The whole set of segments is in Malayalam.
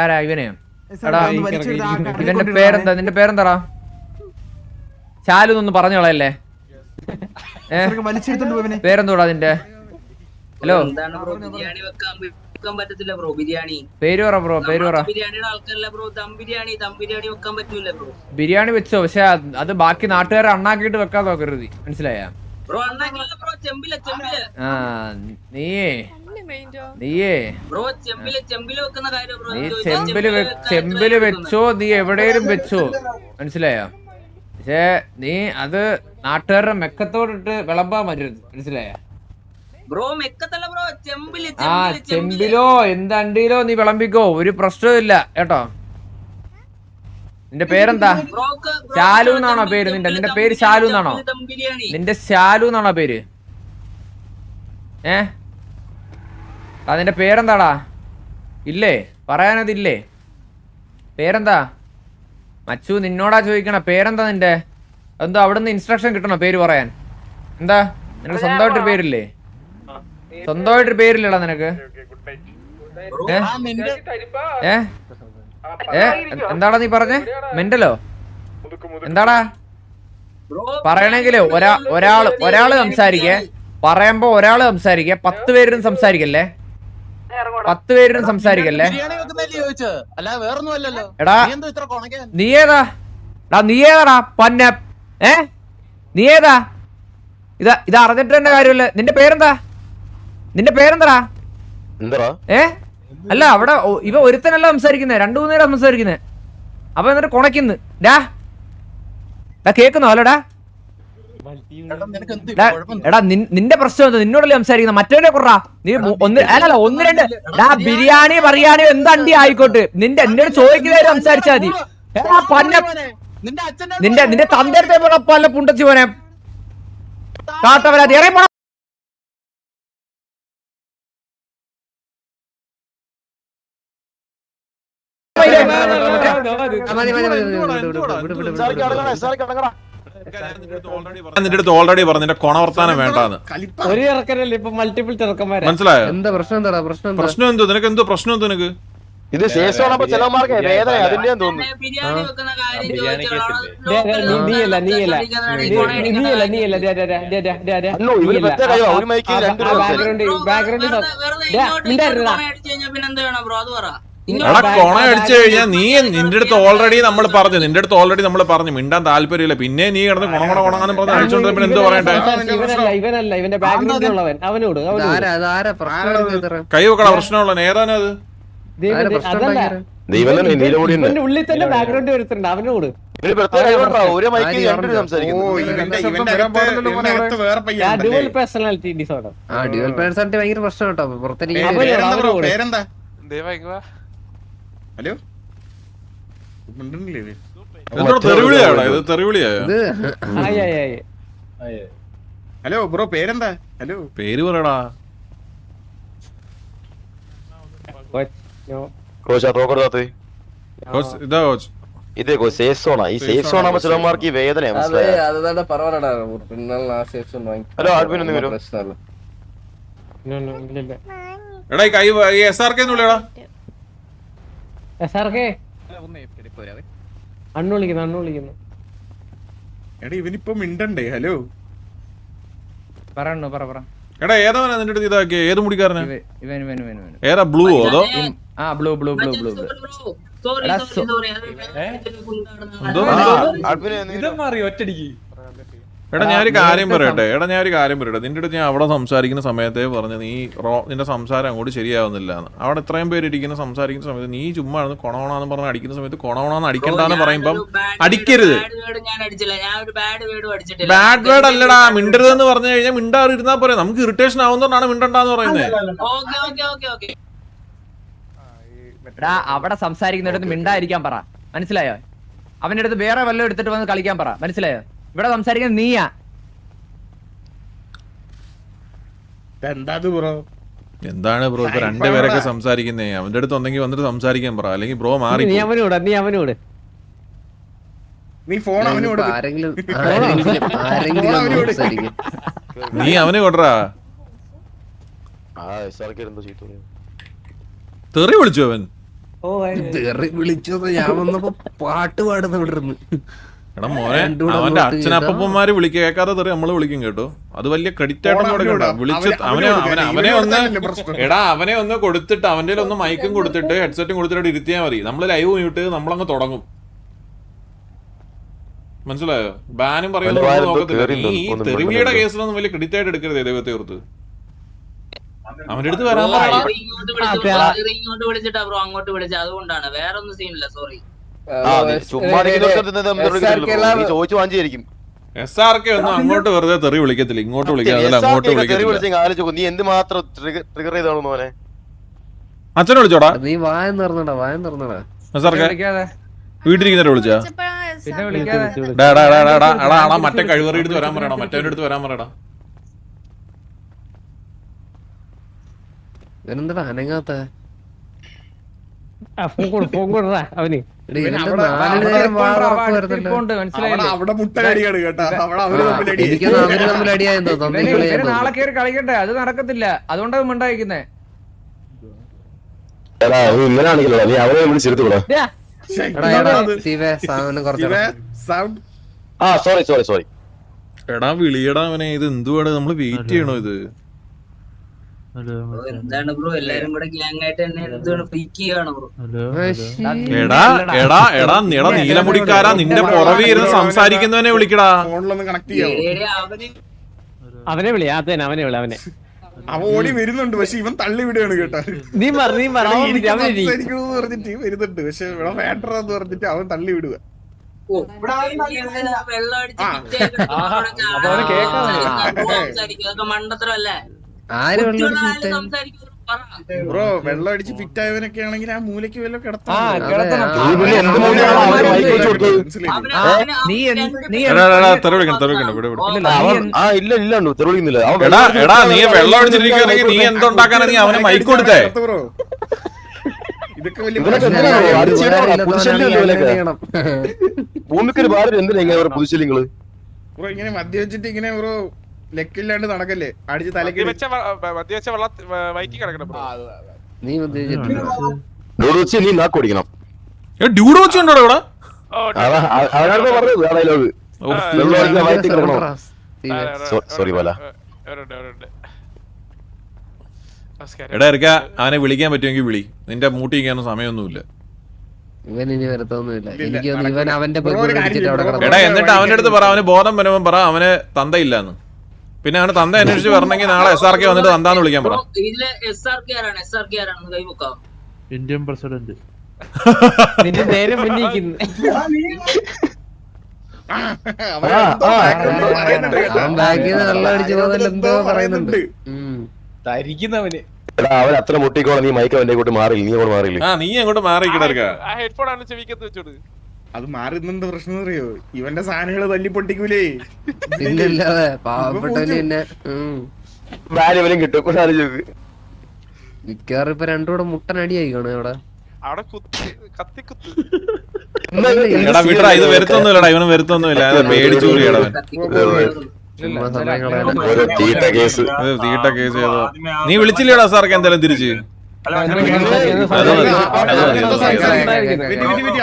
ആരാ ഇവനെയോ? എടാ ഇവന്റെ പേരെന്താ? നിന്റെ പേരെന്താടാ? ശാലു ഒന്ന് പറഞ്ഞോളല്ലേ? പേരെന്തോടാ നിന്റെ? ഹലോ പേര് പറ ബ്രോ, പേര് പറ. ബിരിയാണി വെച്ചോ, പക്ഷെ അത് ബാക്കി നാട്ടുകാരെ അണ്ണാക്കിട്ട് വെക്കാൻ നോക്കരുത്, മനസ്സിലായ? ആ നീയേ നീ ചെമ്പില് വെച്ചോ, നീ എവിടെയും വെച്ചോ, മനസ്സിലായോ? പക്ഷേ നീ അത് നാട്ടുകാരുടെ മെക്കത്തോടിട്ട് വിളമ്പാൻ പറ്റരുത്, മനസ്സിലായ? ആ ചെമ്പിലോ എന്തണ്ടിയിലോ നീ വിളമ്പിക്കോ, ഒരു പ്രശ്നവും ഇല്ല കേട്ടോ. നിന്റെ പേരെന്താ? ശാലു എന്നാണോ പേര്? നിന്റെ പേര് ശാലു എന്നാണോ? നിന്റെ ശാലു എന്നാണോ പേര്? നിന്റെ പേരെന്താടാ? ഇല്ലേ പറയാനതില്ലേ? പേരെന്താ? മച്ചു നിന്നോടാ ചോദിക്കണ പേരെന്താ നിന്റെ? എന്തോ അവിടുന്ന് ഇൻസ്ട്രക്ഷൻ കിട്ടണോ പേര് പറയാൻ? എന്താ നിനക്ക് സ്വന്തമായിട്ടൊരു പേരില്ലേ? സ്വന്തമായിട്ടൊരു പേരില്ലടാ നിനക്ക്? എന്താടാ നീ പറഞ്ഞേ? മെന്റലോ? എന്താടാ പറയണെങ്കിലേ ഒരാള് സംസാരിക്കേ. പറയുമ്പോ ഒരാള് സംസാരിക്കേ, 10 പേരും സംസാരിക്കല്ലേ? 10 പേരും സംസാരിക്കല്ലേ? എടാ നീ ഏതാ? നീ ഏതാടാ പന്ന? നീ ഏതാ? ഇത് അറിഞ്ഞിട്ട് തന്നെ കാര്യമല്ലേ? നിന്റെ പേരെന്താ? നിന്റെ പേരെന്താടാ? അല്ല അവിടെ ഇവ ഒരുത്തനല്ല സംസാരിക്കുന്നേ, 2-3 നേരം സംസാരിക്കുന്നേ. അപ്പൊ എന്നിട്ട് കൊണയ്ക്കുന്നു. കേക്കുന്നോ? അല്ലടാ എടാ നിന്റെ പ്രശ്നം എന്താ? നിന്നോടല്ലേ സംസാരിക്കുന്ന? മറ്റവനെ കുറ നീ അല്ലല്ല 1-2 ബിരിയാണി പറയാണോ എന്തണ്ടി ആയിക്കോട്ടെ, നിന്നോട് ചോദിക്കുന്നവര് സംസാരിച്ചാ മതി. നിന്റെ തന്തരത്തെ പല പുണ്ടച്ചി പോനെ കാട്ടവരാതി ഇറങ്ങി. നിന്റെ അടുത്ത് ഓൾറെഡി പറഞ്ഞു നിന്റെ കൊണവർത്താനം വേണ്ടാന്ന്. മനസ്സിലായോ? എന്താ പ്രശ്നം? എന്താ പ്രശ്നം? എന്തോ നിനക്ക്? എന്തോ പ്രശ്നം? എന്തോ നിനക്ക്? ഇത് ശേഷമാണ് ചിലവന്മാർക്ക് വേദന അതിന്റെ തോന്നുന്നു. ഒരു മൈക്ക് 2 എടാ കൊണ അടിച്ചു കഴിഞ്ഞാൽ നീ നിന്റെ അടുത്ത് ഓൾറെഡി നമ്മൾ പറഞ്ഞു മിണ്ടാൻ താല്പര്യമില്ല. പിന്നെ നീ കിടന്ന് കൊണങ്ങണെന്ന് പറഞ്ഞ് അടിച്ചോണ്ട് പിന്നെ എന്തോ പറയണ്ടേ? കൈ വെക്കടാ, പ്രശ്നമുള്ള നേതാനത് ഉള്ളിൽ തന്നെ ബാക്ക്ഗ്രൗണ്ട് വരുത്തുന്നുണ്ട് അവനോട്. Dual personality disorder. Dual personality ഭയങ്കര പ്രശ്നം കേട്ടോ. പുറത്തിരിക്കും. ഹലോ ഹലോ ബ്രോ പേരെന്താ? ഹലോ പേര് പറയടാ. ചിലവന്മാർക്ക് ഈ വേദന. ഹലോ ആൽബിൻ ഒന്ന് വരും. എടാ കൈ SRK എന്നുള്ളടാ. അണ്ണു വിളിക്കുന്നു. എടാ ഇവനിപ്പോ മിണ്ടണ്ടേ? ഹലോ പറ. എടാ ഏതാ നിന്റെ അടുത്ത് ഇതാക്കിയ? ഏത് മുടിക്കാരനാ? ഏതാ? ബ്ലൂ അതോ? ബ്ലൂ. ഒറ്റടിക്ക്. എടാ ഞാനൊരു കാര്യം പറയട്ടെ. നിന്റെ അടുത്ത് ഞാൻ അവിടെ സംസാരിക്കുന്ന സമയത്തേ പറഞ്ഞു നിന്റെ സംസാരം അങ്ങോട്ട് ശരിയാവുന്നില്ല എന്ന്. അവിടെ ഇത്രയും പേര് ഇരിക്കുന്ന സംസാരിക്കുന്ന സമയത്ത് നീ ചുമ്മാ കൊണോണാന്ന് പറഞ്ഞ് അടിക്കുന്ന സമയത്ത് കൊണോണാന്ന് അടിക്കണ്ടെന്ന് പറയുമ്പം അടിക്കരുത്. ബാഡ് വേർഡ് അല്ലടാ, മിണ്ടരുതെന്ന് പറഞ്ഞു കഴിഞ്ഞാൽ മിണ്ടാറിരുന്നാ പോരെ. നമുക്ക് ഇറിറ്റേഷൻ ആവുന്നതുകൊണ്ടാണ് മിണ്ടണ്ടെന്ന് പറയുന്നത്. അവിടെ സംസാരിക്കുന്നിടത്ത് മിണ്ടായിരിക്കാൻ പറ, മനസ്സിലായോ? അവന്റെ അടുത്ത് വേറെ വല്ലതും എടുത്തിട്ട് വന്ന് കളിക്കാൻ പറ, മനസ്സിലായോ? ഇവിടെ സംസാരിക്കുന്നത് നീയാ. എന്താണ് ബ്രോ ഇപ്പൊ 2 പേരൊക്കെ സംസാരിക്കുന്നേ? അവന്റെ അടുത്ത് ഒന്നെങ്കിൽ വന്നിട്ട് സംസാരിക്കാൻ പറ, അല്ലെങ്കിൽ ബ്രോ മാറി. നീ അവനോട് നീ അവന് കൊടറാ. തെറി വിളിച്ചു അവൻ. തെറി വിളിച്ചത് ഞാൻ വന്നപ്പോ പാട്ട് പാടുന്ന ഇവിടെ ഇരുന്ന്. എടാ മോനെ, അവന്റെ അച്ഛനപ്പന്മാര് കേൾക്കാതെ തെറി നമ്മള് വിളിക്കും കേട്ടോ. അത് വലിയ ക്രെഡിറ്റ് ആയിട്ടും കൊടുക്കണ്ട. വിളിച്ച് അവനെ ഒന്ന് കൊടുത്തിട്ട് അവന്റെ ഒന്ന് മൈക്കും കൊടുത്തിട്ട് ഹെഡ്സെറ്റും കൊടുത്തിട്ട് ഇരുത്തിയാൽ മതി. നമ്മള് ലൈവ് മ്യൂട്ട് ചെയ്ത് നമ്മളങ്ങ് തുടങ്ങും. മനസ്സിലായോ? ബാനും പറയുന്നത് നോക്കത്തില്ല. ഈ തെറിവിളിയുടെ കേസിലൊന്നും വലിയ ക്രെഡിറ്റ് ആയിട്ട് എടുക്കരുത് ദൈവത്തെ ഓർത്ത്. അവന്റെ അടുത്ത് വരാൻ പറയാ. ഇങ്ങോട്ട് വിളിച്ചിട്ടാ ബ്രോ അങ്ങോട്ട് വിളിച്ചത്, അതുകൊണ്ടാണ്, വേറെ ഒന്നും സീനില്ല. സോറി. ചോദിച്ചു വാങ്ങിയായിരിക്കും. SRK ഒന്നും അങ്ങോട്ട് വെറുതെ തെറി വിളിക്കത്തില്ല, ഇങ്ങോട്ട് വിളിക്കാതെ അങ്ങോട്ട് വിളിക്കത്തില്ല. നീ എന്ത് മാത്രം ട്രിഗർ ചെയ്താണോ മോനെ? അച്ഛനെ വിളിച്ചോടാ. നീ വായം തുറന്നടാ, വായം തുറന്നടാ. SRK വീട്ടിലിരിക്കുന്നവരെ വിളിച്ചാ? മറ്റേ കഴിവറി എടുത്ത് വരാൻ പറയടാ, മറ്റവന്റെ അടുത്ത് വരാൻ പറയടാ. ഇവനെന്താ അനങ്ങാത്ത? അവിടെ മുട്ടടിയാണ് കേട്ടോ. എനിക്കൊന്നും അവര് തമ്മിൽ അടിയായെന്തോ തോന്നുന്നു. നാളെ കയറി കളിക്കട്ടെ, അത് നടക്കത്തില്ല. അതുകൊണ്ടാണ് മിണ്ടായിരിക്കുന്നേ. എടാ വിളിയടാ അവനെ. ഇത് എന്തുവാണ് നമ്മള് വെയിറ്റ് ചെയ്യണോ? ഇത് എന്താണ് ബ്രോ എല്ലാരും കൂടെ ഗ്യാങ് ആയിട്ട് തന്നെ എന്താണ് ഫ്രീക്ക് ചെയ്യണോ ബ്രോ? എടാ നീലമുടിക്കാരാ, നിന്റെ പുറവെ ഇരുന്ന് സംസാരിക്കുന്നവനെ വിളിക്കടാ. ഫോണിലൊന്ന് കണക്ട് ചെയ്യാം. അവനെ വിളി, അവനെ വിളി. അവൻ ഓടി വരുന്നുണ്ട്, പക്ഷെ ഇവൻ തള്ളി വിടുകയാണ് കേട്ടോ. നീ പറഞ്ഞിട്ട് വരുന്നുണ്ട്, പക്ഷെ ഇവിടെ വേണ്ടതെന്ന് പറഞ്ഞിട്ട് അവൻ തള്ളി വിടുക. മണ്ടത്തരല്ലേ ബ്രോ? വെള്ളം അടിച്ച് ഫിറ്റ് ആയവനൊക്കെ ആണെങ്കിൽ ആ മൂലയ്ക്ക് വല്ല കിടത്താം. എടാ നീ വെള്ളം അടിച്ചിരിക്കുകയാണെങ്കിൽ നീ എന്തുണ്ടാക്കാനാ? നീ അവന് മൈക്ക് കൊടുത്തേ. ബ്രോ ഇതൊക്കെ വലിയ ഭൂമിക്കൊരു ഭാരം എന്തിനാ പുതുശല്യങ്ങള്? ബ്രോ ഇങ്ങനെ മദ്യവെച്ചിട്ട് ഇങ്ങനെ ബ്രോ ലെക്കില്ലാണ്ട് നടക്കല്ലേ, അടിച്ച് തലക്ക് നീ നീ നാക്ക് ഓടിക്കണം. ഡ്യൂഡ് വെച്ചുണ്ടോ ഇവിടെ? സോറി പോലെ. എടാ ഇറക്ക, അവനെ വിളിക്കാൻ പറ്റുമെങ്കിൽ വിളി. നിന്റെ മൂട്ടിക്കാനൊന്നും സമയമൊന്നുമില്ല. ഇവൻ ഇനി വരത്തൊന്നുമില്ല. എനിക്ക് ഇവൻ അവന്റെ എടാ എന്നിട്ട് അവന്റെ അടുത്ത് പറ, അവന് ബോധം വരുമ്പോ പറ അവന് തന്തയില്ലാന്ന്. പിന്നെ അവന് തന്ത അന്വേഷിച്ച് വരണമെങ്കിൽ നാളെ SRK വന്നിട്ട് തന്താന്ന് വിളിക്കാൻ പറ. ഇന്ത്യൻ പ്രസിഡന്റ് നിന്റെ നേരെ മുന്നിക്കുന്നു. അവൻ അത്ര മുട്ടിക്കോളെ. നീ മൈക്ക് അവന്റെ കൂട്ടി മാറില്ല, നീ അങ്ങോട്ട് മാറില്ല. നീ അങ്ങോട്ട് മാറിക്കിടക്ക. അത് മാറുന്നുണ്ട്. പ്രശ്നം അറിയോ? ഇവന്റെ സാധനങ്ങള് തല്ലി പൊട്ടിക്കൂലേ. പിന്നില്ലാതെ പാവപ്പെട്ടവന് പിന്നെ വാല്യവലും കിട്ടും. മിക്കവാറും ഇപ്പൊ രണ്ടുകൂടെ മുട്ടനടിയായി കാണും അവിടെ. എടാ വിട്രാ, ഇത് വരുത്തൊന്നുമില്ലടാ, ഇവനും വരുത്തൊന്നുമില്ല. പേടിച്ചു കൂടിയടവൻ. തീട്ട കേസ് ചെയ്തോ? നീ വിളിച്ചില്ലേടാ SRK എന്തായാലും തിരിച്ച്?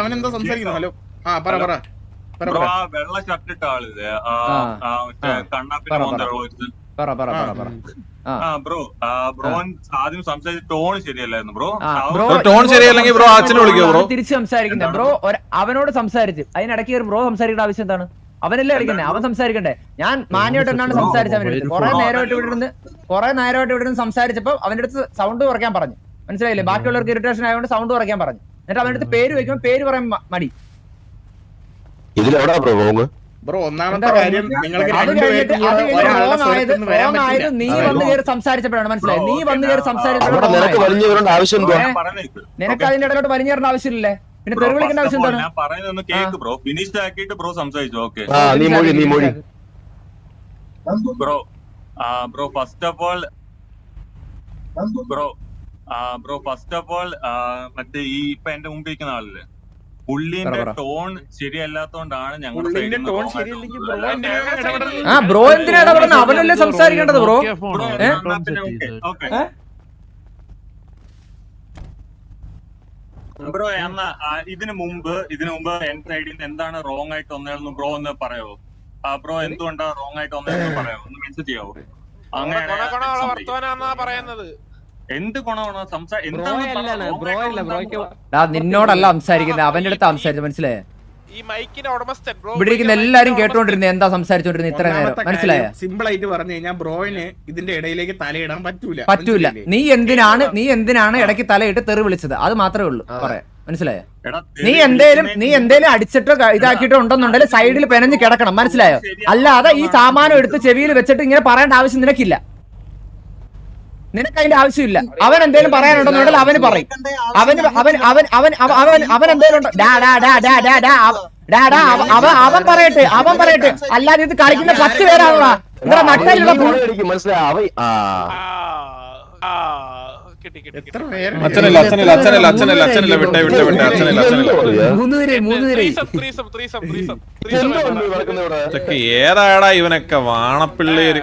അവനെന്താ സംസാരിക്കുന്നു? ഹലോ, ആ പറ. വെള്ള ഷർട്ടിട്ട ആളിത് കണ്ണാപ്പിന്റെ ബ്രോ ആദ്യം സംസാരിച്ച ടോൺ ശരിയല്ലായിരുന്നു ബ്രോ. ടോൺ ശരിയല്ലെങ്കിൽ ബ്രോ അച്ഛനെ വിളിക്കോ ബ്രോ? തിരിച്ച് സംസാരിക്കണ്ടേ ബ്രോ? അവനോട് സംസാരിച്ച് അതിനിടയ്ക്ക് ബ്രോ സംസാരിക്കേണ്ട ആവശ്യം എന്താണ്? അവനല്ലേ കളിക്കണ്ടേ, അവൻ സംസാരിക്കണ്ടേ? ഞാൻ മാന്യമായിട്ട് എന്നാണ് സംസാരിച്ചത് അവന്റെ അടുത്ത്. കുറെ നേരമായിട്ട് ഇവിടെ നിന്ന് സംസാരിച്ചപ്പോ അവന്റെ അടുത്ത് സൗണ്ട് കുറയ്ക്കാൻ പറഞ്ഞു. മനസ്സിലായില്ലേ? ബാക്കിയുള്ളവർക്ക് ഇറിറ്റേഷൻ ആയതുകൊണ്ട് സൗണ്ട് കുറയ്ക്കാൻ പറഞ്ഞു. എന്നിട്ട് അവന്റെ അടുത്ത് പേര് വെക്കുമ്പോൾ പേര് പറയാൻ മടി. ബ്രോ ഒന്നാമത്തെ കാര്യം, നിങ്ങൾക്ക് നീ വന്ന് കയറി സംസാരിച്ചപ്പോഴാണ് മനസ്സിലായത്. നീ വന്ന് കയറി സംസാരിച്ചപ്പോഴാണ് നിനക്ക് അതിന്റെ ഇടയിലോട്ട് വലിഞ്ഞേറേണ്ട ആവശ്യമില്ലേ? പിന്നെ തെറി വിളിക്കേണ്ട ആവശ്യം എന്താണ്? ബ്രോ ഫിനിഷ് ആക്കിയിട്ട് ബ്രോ സംസാരിച്ചു. Okay bro first of all മറ്റേ ഈ ഇപ്പൊ എന്റെ മുമ്പിൽ ഇരിക്കുന്ന ആളില്ലേ, പുള്ളിന്റെ ടോൺ ശരിയല്ലാത്തോണ്ടാണ് ഞങ്ങളുടെ ബ്രോ എന്തിനാ ഇടപെടുന്നത്? അവനല്ലേ സംസാരിക്കേണ്ടത് ബ്രോ. ബ്രോ എന്നാ ഇതിനു മുമ്പ് എന്റെ സൈഡിൽ നിന്ന് എന്താണ് റോങ് ആയിട്ട് വന്നതെന്ന് ബ്രോ ഒന്ന് പറയാവോ? ബ്രോ എന്തുകൊണ്ടാണ് റോങ് ആയിട്ട് വന്നതെന്ന് പറയാവോ? ഒന്ന് മെൻഷൻ ചെയ്യാവോ? അങ്ങനെ എന്ത് ഗുണമാണോ നിന്നോടല്ല സംസാരിക്കുന്നത്, അവന്റെ അടുത്ത് സംസാരിച്ചു. മനസ്സിലായോ? ഇവിടെ ഇരിക്കുന്ന എല്ലാരും കേട്ടോണ്ടിരുന്നത് എന്താ സംസാരിച്ചോണ്ടിരുന്നത് ഇത്ര നേരം? മനസ്സിലായോ? സിമ്പിൾ ആയിട്ട് പറഞ്ഞു കഴിഞ്ഞാൽ ബ്രോയിന് ഇതിന്റെ ഇടയിലേക്ക് തലയിടാൻ പറ്റൂല. നീ എന്തിനാണ് ഇടയ്ക്ക് തലയിട്ട് തെറി വിളിച്ചത്? അത് മാത്രമേ ഉള്ളൂ പറയാം. മനസ്സിലായോ? നീ എന്തേലും അടിച്ചിട്ടോ ഇതാക്കിയിട്ടോ ഉണ്ടെന്നുണ്ടെങ്കിൽ സൈഡിൽ പെനഞ്ഞ് കിടക്കണം. മനസ്സിലായോ? അല്ലാതെ ഈ സാമാനം എടുത്ത് ചെവിയിൽ വെച്ചിട്ട് ഇങ്ങനെ പറയേണ്ട ആവശ്യം നിനക്കില്ല. നിനക്ക് അതിന്റെ ആവശ്യമില്ല. അവൻ എന്തേലും പറയാനുണ്ടെന്നുണ്ടെങ്കിൽ അവന് പറയും. അവൻ എന്തേലും അവൻ പറയട്ടെ. അല്ലാതെ ഇത് കളിക്കുന്ന 10 പേരാണല്ലോ. ഇവിടെ നട്ടയിലുള്ള മനസ്സിലായി. അച്ഛനല്ല വിട്ടെ ഇതൊക്കെ ഏതാടാ ഇവനൊക്കെ വാണപ്പിള്ളേര്.